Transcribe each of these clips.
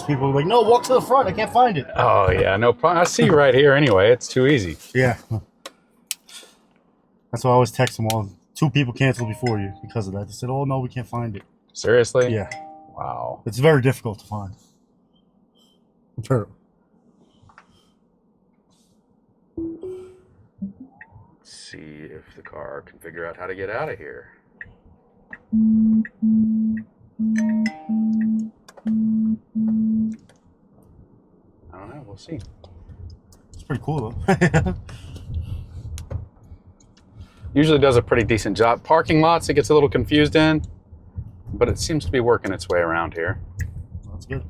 people are like, no, walk to the front. I can't find it. Oh, yeah, no problem. I see you right here anyway. It's too easy. Yeah. That's why I always text them all. 2 people canceled before you because of that. They said, oh, no, we can't find it. Seriously? Yeah. Wow. It's very difficult to find. Sure. Let's see if the car can figure out how to get out of here. I don't know. We'll see. It's pretty cool, though. Usually does a pretty decent job. Parking lots, it gets a little confused in, but it seems to be working its way around here. That's good.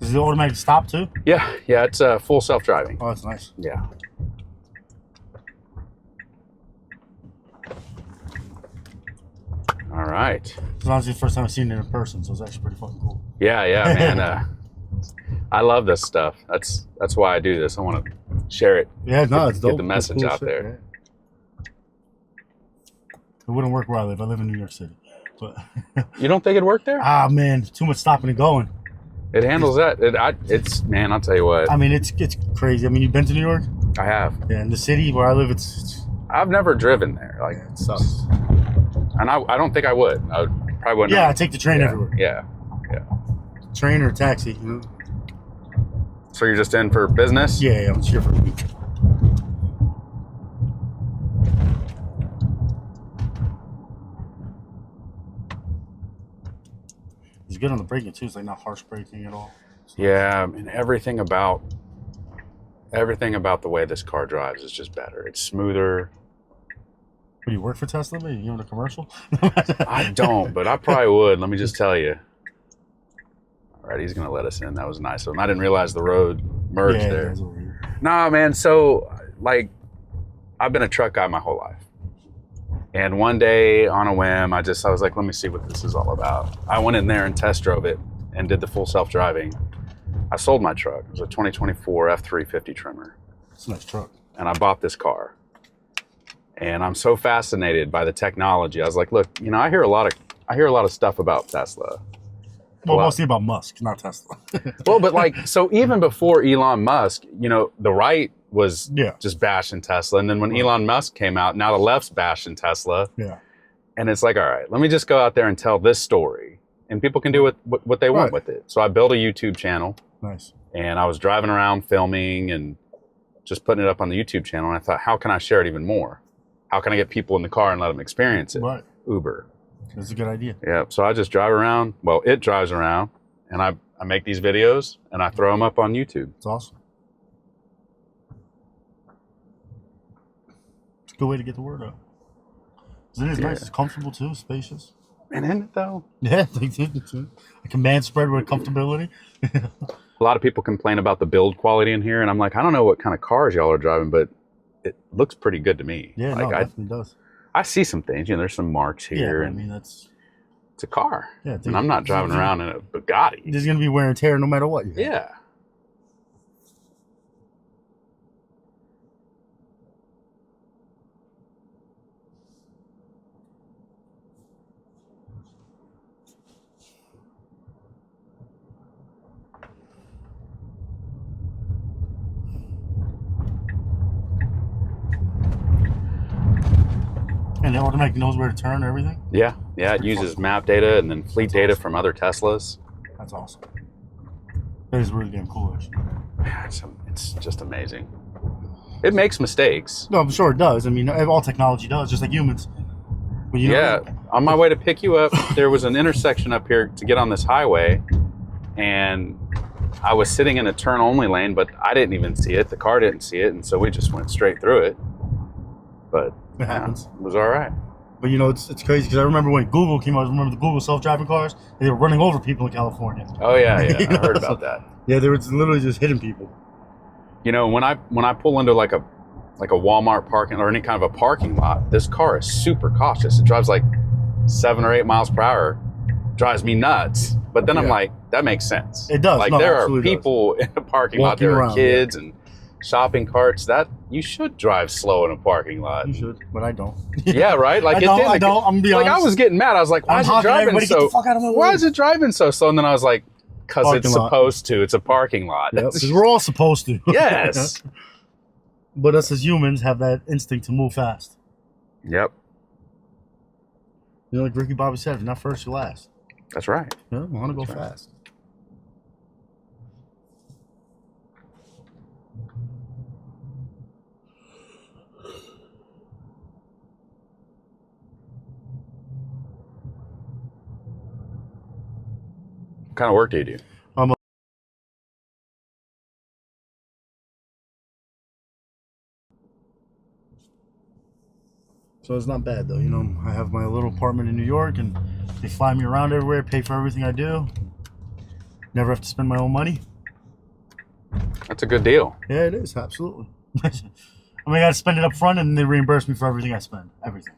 Is it automatic stop, too? Yeah, it's full self-driving. Oh, that's nice. Yeah. All right. It's honestly the first time I've seen it in person, so it's actually pretty fucking cool. Yeah, man. I love this stuff. That's why I do this. I want to share it. Yeah, no, it's dope. Get the message cool out shit, there. yeah. It wouldn't work where I live. I live in New York City. But You don't think it'd work there? man, too much stopping and going. It handles that. It's man, I'll tell you what. I mean, it's crazy. I mean, you've been to New York? I have. Yeah, in the city where I live, it's I've never driven there. Like, it sucks. and I don't think I would. I probably wouldn't. Yeah, I take the train everywhere. Yeah. Train or taxi. You know? So you're just in for business? Yeah, I'm here for a week. It's good on the braking too. It's like not harsh braking at all. Yeah, and everything about the way this car drives is just better. It's smoother. Do you work for Tesla? Maybe you in a commercial? I don't, but I probably would. Let me just tell you. All right, he's gonna let us in. That was nice of him. I didn't realize the road merged there. It's over here. Nah, man. So, like, I've been a truck guy my whole life. And one day on a whim, I was like, let me see what this is all about. I went in there and test drove it and did the full self-driving. I sold my truck. It was a 2024 F350 trimmer. It's a nice truck. And I bought this car. And I'm so fascinated by the technology. I was like, look, I hear a lot of stuff about Tesla. Well, mostly about Musk, not Tesla. Well, but so even before Elon Musk, the right was just bashing Tesla. And then when Elon Musk came out, now the left's bashing Tesla. Yeah. And it's like, all right, let me just go out there and tell this story. And people can do what they want with it. So I built a YouTube channel. Nice. And I was driving around filming and just putting it up on the YouTube channel. And I thought, how can I share it even more? How can I get people in the car and let them experience it? Right. Uber. That's a good idea. Yeah. So I just drive around. Well, it drives around. And I make these videos and I throw them up on YouTube. It's awesome. It's a good way to get the word out. It is nice. It's comfortable too, spacious. And isn't it though? Yeah, a command spread with comfortability. A lot of people complain about the build quality in here, and I'm like, I don't know what kind of cars y'all are driving, but it looks pretty good to me. Yeah, like, it definitely does. I see some things. There's some marks here. Yeah, and I mean it's a car. Yeah, and I'm not driving around in a Bugatti. There's gonna be wear and tear no matter what. Yeah. And it automatically knows where to turn and everything? Yeah. It uses map data and then fleet data from other Teslas. That's awesome. That is really damn cool, actually. It's just amazing. It makes mistakes. No, I'm sure it does. I mean, all technology does, just like humans. But on my way to pick you up, there was an intersection up here to get on this highway, and I was sitting in a turn-only lane, but I didn't even see it. The car didn't see it, and so we just went straight through it. But it happens. It was all right. But it's crazy because I remember when Google came out. I remember the Google self-driving cars. And they were running over people in California. Oh yeah, I heard about that. Yeah, they were literally just hitting people. When I pull into like a Walmart parking or any kind of a parking lot, this car is super cautious. It drives like 7 or 8 miles per hour. Drives me nuts. But then I'm like, that makes sense. It does. Like there are people in a parking lot. There are kids and shopping carts. That you should drive slow in a parking lot. You should, but I don't. Yeah, right. Like I don't. I'm gonna be honest. I was getting mad. I was like, why is it driving so? Get the fuck out of my way. Why is it driving so slow? And then I was like, because Parking it's lot. supposed to. It's a parking lot. Yep, because we're all supposed to. Yes. But us as humans have that instinct to move fast. Yep. You know, like Ricky Bobby said, if you're not first, you're last. That's right. Yeah, I want to go That's right. fast. What kind of work do you do? So it's not bad though. You know, I have my little apartment in New York, and they fly me around everywhere, pay for everything I do. Never have to spend my own money. That's a good deal. Yeah, it is, absolutely. I mean, I got to spend it up front, and they reimburse me for everything I spend. Everything.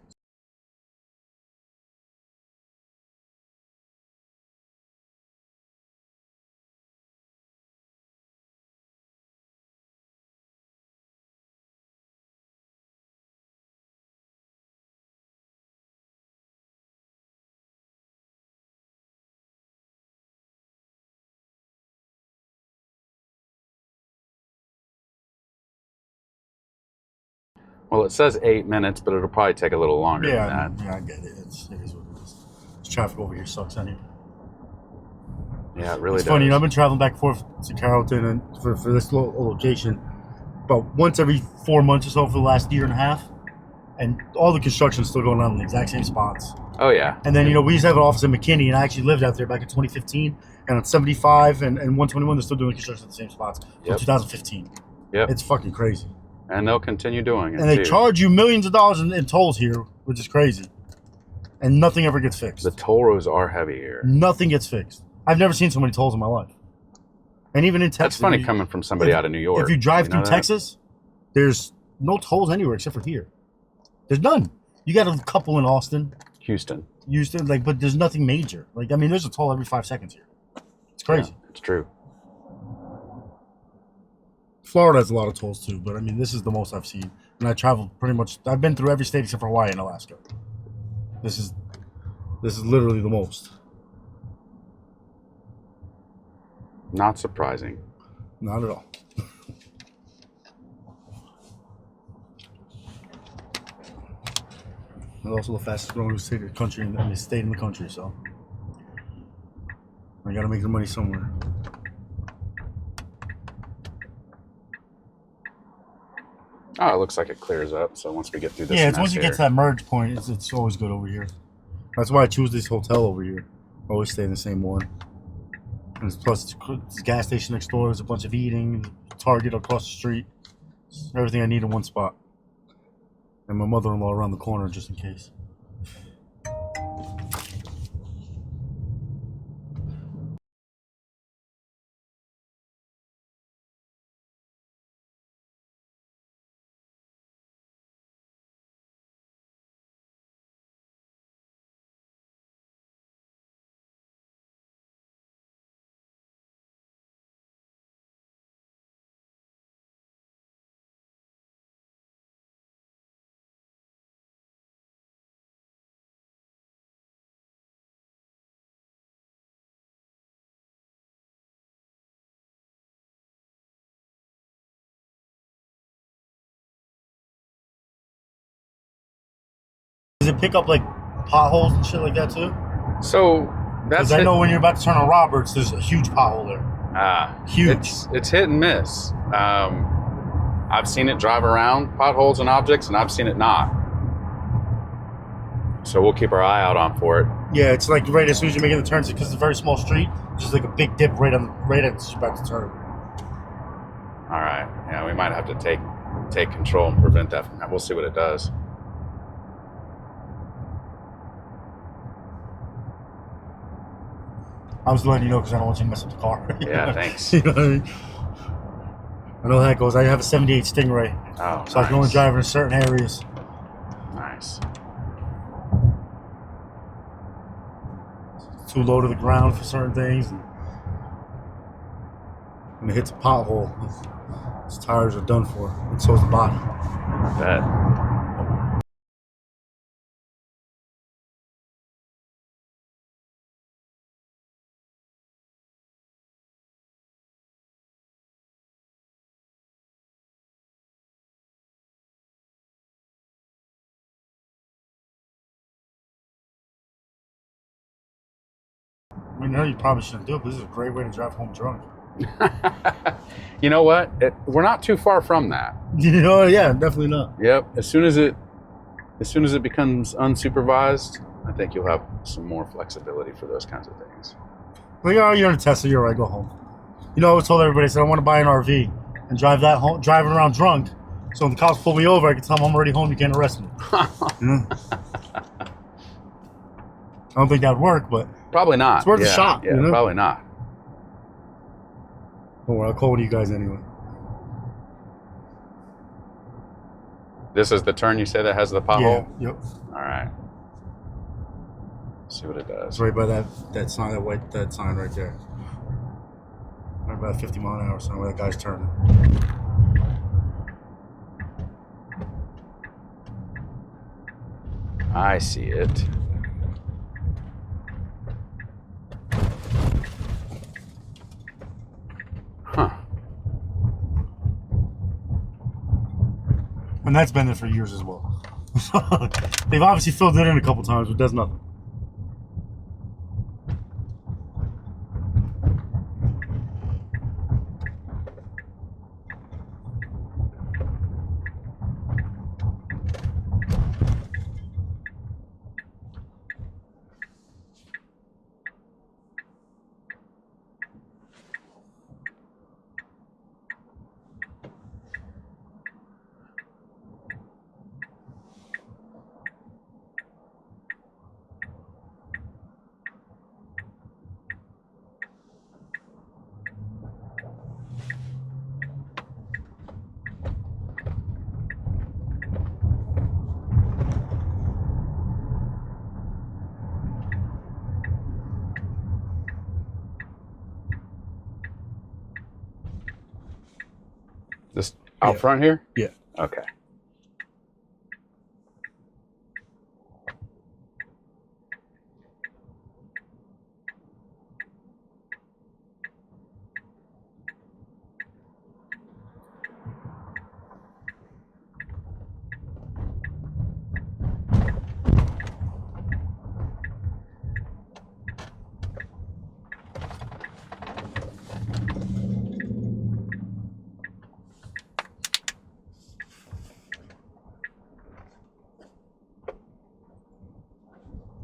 Well, it says 8 minutes, but it'll probably take a little longer than that. Yeah, I get it. It is what it is. This traffic over here sucks anyway. Yeah, it really It's does. funny, you know, I've been traveling back and forth to Carrollton and for this location about once every 4 months or so for the last year and a half. And all the construction's still going on in the exact same spots. Oh, yeah. And then, you know, we used to have an office in McKinney, and I actually lived out there back in 2015. And on 75 and 121, they're still doing construction at the same spots from 2015. Yep. It's fucking crazy. And they'll continue doing it, And they too. charge you millions of dollars in tolls here, which is crazy. And nothing ever gets fixed. The toll roads are heavy here. Nothing gets fixed. I've never seen so many tolls in my life. And even in Texas. That's funny coming from somebody out of New York. If you drive through that? Texas, there's no tolls anywhere except for here. There's none. You got a couple in Austin. Houston. But there's nothing major. Like, I mean, there's a toll every 5 seconds here. It's crazy. Yeah, it's true. Florida has a lot of tolls too, but I mean, this is the most I've seen. And I traveled pretty much. I've been through every state except for Hawaii and Alaska. This is literally the most. Not surprising. Not at all. It's also the fastest growing state in the country, state in the country. So I got to make the money somewhere. Oh, it looks like it clears up. So once we get through this, Yeah, it's once you get to that merge point, it's always good over here. That's why I choose this hotel over here. I always stay in the same one. And plus, it's a gas station next door. There's a bunch of eating, Target across the street. Everything I need in one spot. And my mother-in-law around the corner, just in case. Does it pick up like potholes and shit like that too? So that's. Because I know when you're about to turn on Roberts, there's a huge pothole there. Huge. It's hit and miss. I've seen it drive around potholes and objects, and I've seen it not. So we'll keep our eye out on for it. Yeah, it's like right as soon as you're making the turns, because it's a very small street, just like a big dip right as you're about to turn. All right. Yeah, we might have to take control and prevent that from that. We'll see what it does. I was letting you know because I don't want you to mess up the car. Yeah, thanks. You know what I mean? I know how that goes. I have a 78 Stingray. Oh, so I can only drive in certain areas. Nice. It's too low to the ground for certain things. When it hits a pothole, its tires are done for. And so is the body. Bet. I know you probably shouldn't do it, but this is a great way to drive home drunk. You know what? We're not too far from that. Yeah, definitely not. Yep. As soon as it becomes unsupervised, I think you'll have some more flexibility for those kinds of things. Well, you're in a Tesla, you're right, go home. I always told everybody, I said, I want to buy an RV and drive that home, driving around drunk. So when the cops pull me over, I can tell them I'm already home, you can't arrest me. I don't think that'd work, but probably not. It's worth a shot. Yeah, probably not. Don't worry, I'll call one of you guys anyway. This is the turn you say that has the pothole? Yeah, yep. All right. Let's see what it does. It's right by that sign, that sign right there. Right by 50-mile-an-hour sign where that guy's turning. I see it. Huh. And that's been there for years as well. They've obviously filled it in a couple times, but does nothing. Just out front here? Yeah. Okay.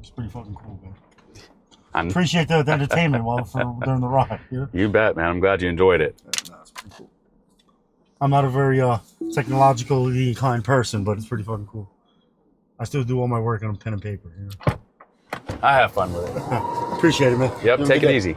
It's pretty fucking cool, man. I'm, Appreciate the entertainment during the ride. You bet, man. I'm glad you enjoyed it. No, it's pretty cool. I'm not a very technologically inclined person, but it's pretty fucking cool. I still do all my work on pen and paper. I have fun with it. Appreciate it, man. Yep, take it easy.